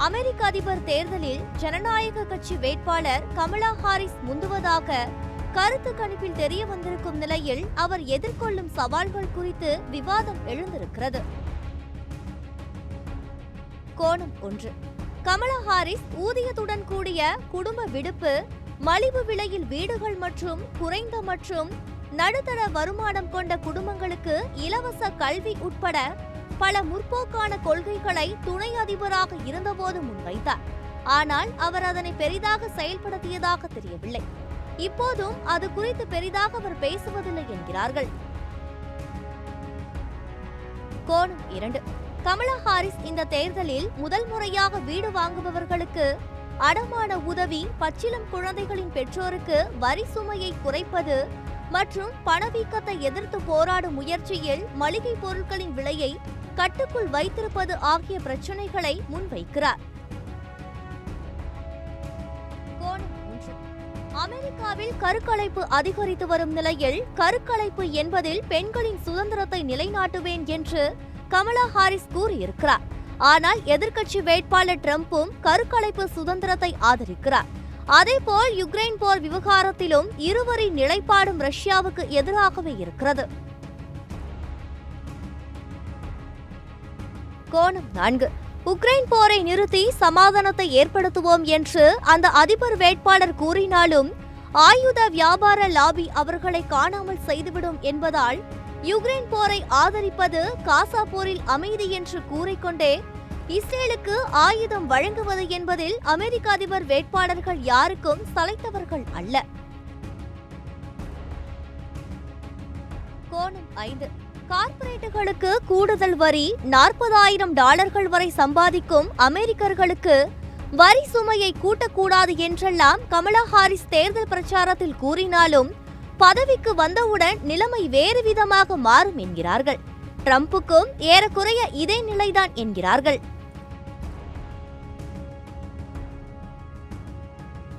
அமெரிக்க அதிபர் தேர்தலில் ஜனநாயக கட்சி வேட்பாளர் கமலா ஹாரிஸ் முந்துவதாக கருத்து கணிப்பில் தெரிய வந்திருக்கும் நிலையில் அவர் எதிர்கொள்ளும் சவால்கள் குறித்து விவாதம் எழுந்திருக்கிறது. கோணம் 1. கமலா ஹாரிஸ் ஊதியத்துடன் கூடிய குடும்ப விடுப்பு, மலிவு விலையில் வீடுகள் மற்றும் குறைந்த மற்றும் நடுத்தர வருமானம் கொண்ட குடும்பங்களுக்கு இலவச கல்வி உட்பட பல முற்போக்கான கொள்கைகளை துணை அதிபராக இருந்தபோது முன்வைத்தார். ஆனால் அவர் அதனை பெரிதாக செயல்படுத்தியதாக தெரியவில்லை. இப்போதும் அது குறித்து பெரிதாக அவர் பேசுவதில்லை என்கிறார்கள். கோணம் 2. கமலா ஹாரிஸ் இந்த தேர்தலில் முதல் முறையாக வீடு வாங்குபவர்களுக்கு அடமான உதவி, பச்சிளம் குழந்தைகளின் பெற்றோருக்கு வரி சுமையை குறைப்பது மற்றும் பணவீக்கத்தை எதிர்த்து போராடும் முயற்சியில் மளிகை பொருட்களின் விலையை கட்டுக்குள் வைத்திருப்பது ஆகிய பிரச்சினைகளை முன்வைக்கிறார். கோணம் 3. அமெரிக்காவில் கருக்கலைப்பு அதிகரித்து வரும் நிலையில் கருக்கலைப்பு என்பதில் பெண்களின் சுதந்திரத்தை நிலைநாட்டுவேன் என்று கமலா ஹாரிஸ் கூறியிருக்கிறார். ஆனால் எதிர்க்கட்சி வேட்பாளர் டிரம்பும் கருக்கலைப்பு சுதந்திரத்தை ஆதரிக்கிறார். அதேபோல் யுக்ரைன் போர் விவகாரத்திலும் இருவரின் நிலைப்பாடும் ரஷ்யாவுக்கு எதிராகவே இருக்கிறது. கோணம் 4. உக்ரைன் போரை நிறுத்தி சமாதானத்தை ஏற்படுத்துவோம் என்று அந்த அதிபர் வேட்பாளர் கூறினாலும் ஆயுத வியாபார லாபி அவர்களை காணாமல் செய்துவிடும் என்பதால் யுக்ரைன் போரை ஆதரிப்பது காசா போரில் அமைதி என்று கூறிக்கொண்டே இஸ்ரேலுக்கு ஆயுதம் வழங்குவது என்பதில் அமெரிக்க அதிபர் வேட்பாளர்கள் யாருக்கும் சளைத்தவர்கள் அல்ல. கோணம் 5. கார்ப்பரேட்டுகளுக்கு கூடுதல் வரி, $40,000 வரை சம்பாதிக்கும் அமெரிக்கர்களுக்கு வரி சுமையை கூட்டக்கூடாது என்றெல்லாம் கமலா ஹாரிஸ் தேர்தல் பிரச்சாரத்தில் கூறினாலும் பதவிக்கு வந்தவுடன் நிலைமை வேறு விதமாக மாறும் என்கிறார்கள். ட்ரம்புக்கும் ஏறக்குறைய இதே நிலைதான் என்கிறார்கள்.